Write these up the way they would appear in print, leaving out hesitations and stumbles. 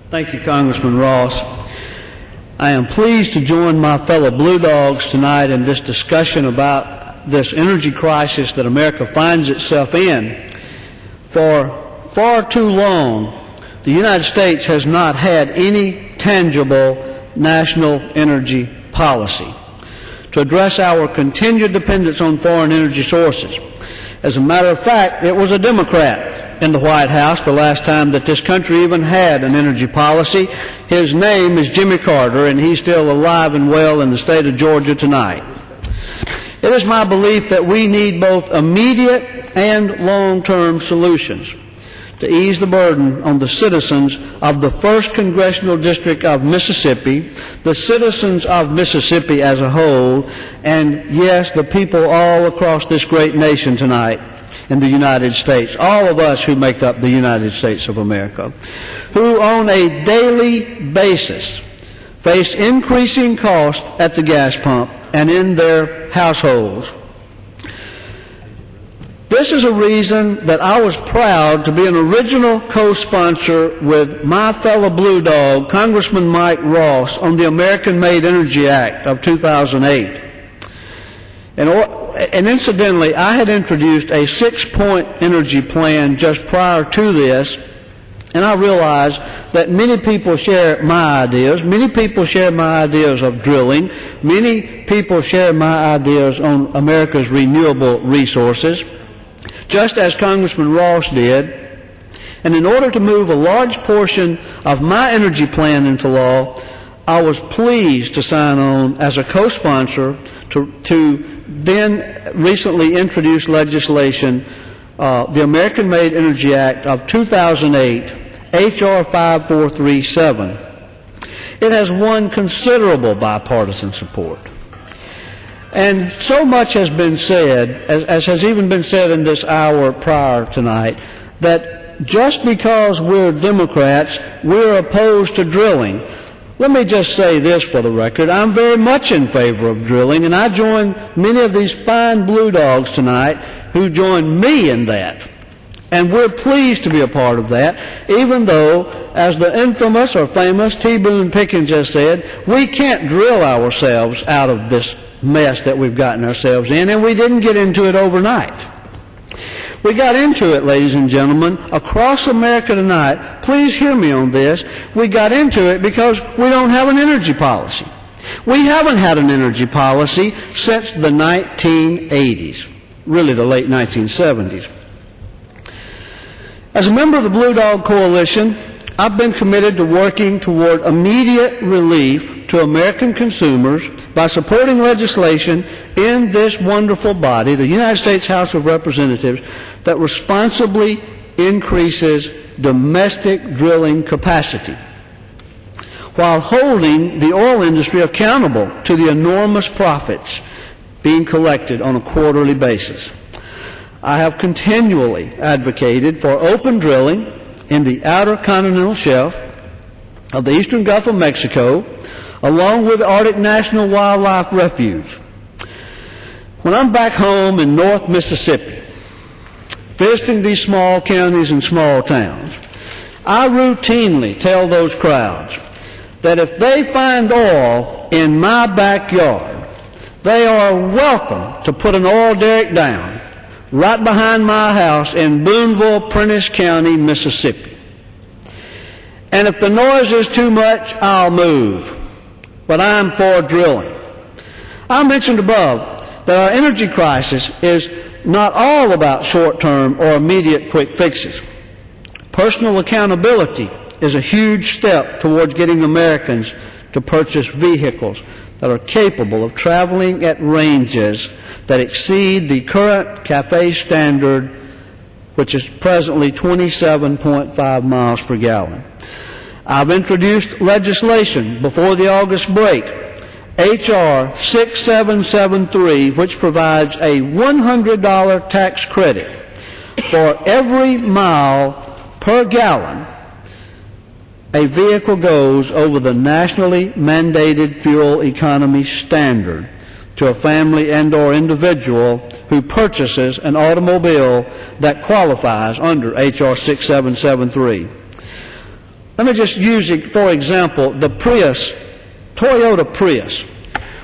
Thank you, Congressman Ross. I am pleased to join my fellow Blue Dogs tonight in this discussion about this energy crisis that America finds itself in. For far too long, the United States has not had any tangible national energy policy to address our continued dependence on foreign energy sources. As a matter of fact, it was a Democrat in the White House the last time that this country even had an energy policy. His name is Jimmy Carter, and he's still alive and well in the state of Georgia tonight. It is my belief that we need both immediate and long-term solutions to ease the burden on the citizens of the 1st Congressional District of Mississippi, the citizens of Mississippi as a whole, and yes, the people all across this great nation tonight in the United States, all of us who make up the United States of America, who on a daily basis face increasing costs at the gas pump and in their households. This is a reason that I was proud to be an original co-sponsor with my fellow Blue Dog, Congressman Mike Ross, on the American-Made Energy Act of 2008. And incidentally, I had introduced a 6-point energy plan just prior to this, and I realized that many people share my ideas. Many people share my ideas of drilling. Many people share my ideas on America's renewable resources, just as Congressman Ross did. And in order to move a large portion of my energy plan into law, I was pleased to sign on as a co-sponsor to then recently introduced legislation, the American-Made Energy Act of 2008, H.R. 5437. It has won considerable bipartisan support. And so much has been said, as has even been said in this hour prior tonight, that just because we're Democrats, we're opposed to drilling. Let me just say this for the record. I'm very much in favor of drilling, and I join many of these fine Blue Dogs tonight who join me in that. And we're pleased to be a part of that, even though, as the infamous or famous T. Boone Pickens has said, we can't drill ourselves out of this mess that we've gotten ourselves in, and we didn't get into it overnight. We got into it, ladies and gentlemen, across America tonight. Please hear me on this. We got into it because we don't have an energy policy. We haven't had an energy policy since the 1980s, really the late 1970s. As a member of the Blue Dog Coalition, I've been committed to working toward immediate relief to American consumers by supporting legislation in this wonderful body, the United States House of Representatives, that responsibly increases domestic drilling capacity, while holding the oil industry accountable to the enormous profits being collected on a quarterly basis. I have continually advocated for open drilling in the outer continental shelf of the eastern Gulf of Mexico, along with Arctic National Wildlife Refuge. When I'm back home in North Mississippi, visiting these small counties and small towns, I routinely tell those crowds that if they find oil in my backyard, they are welcome to put an oil derrick down right behind my house in Booneville, Prentiss County, Mississippi. And if the noise is too much, I'll move. But I'm for drilling. I mentioned above that our energy crisis is not all about short-term or immediate quick fixes. Personal accountability is a huge step towards getting Americans to purchase vehicles that are capable of traveling at ranges that exceed the current CAFE standard, which is presently 27.5 miles per gallon. I've introduced legislation before the August break, H.R. 6773, which provides a $100 tax credit for every mile per gallon a vehicle goes over the nationally mandated fuel economy standard to a family and or individual who purchases an automobile that qualifies under H.R. 6773. Let me just use, for example, the Prius, Toyota Prius,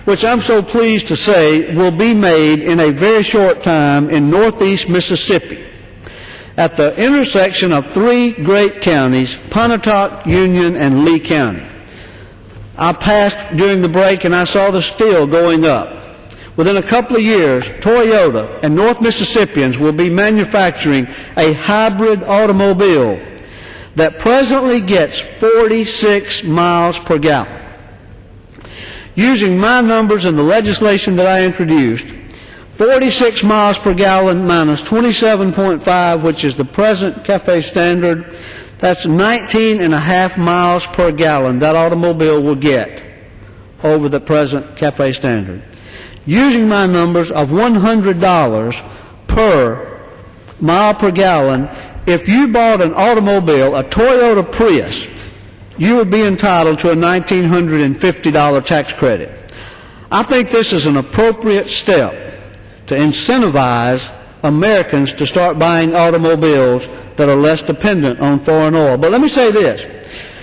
which I'm so pleased to say will be made in a very short time in northeast Mississippi at the intersection of three great counties, Pontotoc, Union, and Lee County. I passed during the break and I saw the steel going up. Within a couple of years, Toyota and North Mississippians will be manufacturing a hybrid automobile that presently gets 46 miles per gallon. Using my numbers and the legislation that I introduced, 46 miles per gallon minus 27.5, which is the present CAFE standard, that's 19.5 miles per gallon that automobile will get over the present CAFE standard. Using my numbers of $100 per mile per gallon, if you bought an automobile, a Toyota Prius, you would be entitled to a $1,950 tax credit. I think this is an appropriate step to incentivize Americans to start buying automobiles that are less dependent on foreign oil. But let me say this.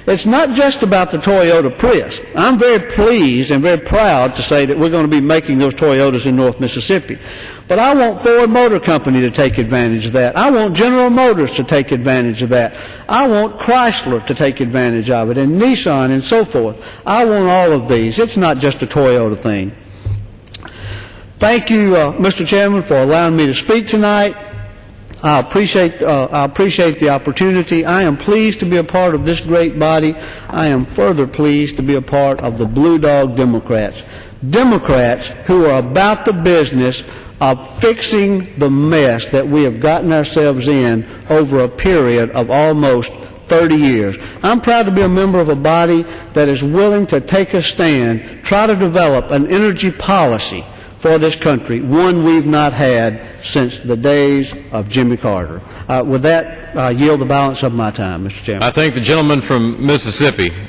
It's not just about the Toyota Prius. I'm very pleased and very proud to say that we're going to be making those Toyotas in North Mississippi. But I want Ford Motor Company to take advantage of that. I want General Motors to take advantage of that. I want Chrysler to take advantage of it, and Nissan and so forth. I want all of these. It's not just a Toyota thing. Thank you, Mr. Chairman, for allowing me to speak tonight. I appreciate the opportunity. I am pleased to be a part of this great body. I am further pleased to be a part of the Blue Dog Democrats. Democrats who are about the business of fixing the mess that we have gotten ourselves in over a period of almost 30 years. I'm proud to be a member of a body that is willing to take a stand, try to develop an energy policy for this country, one we've not had since the days of Jimmy Carter. With that, I yield the balance of my time, Mr. Chairman. I thank the gentleman from Mississippi.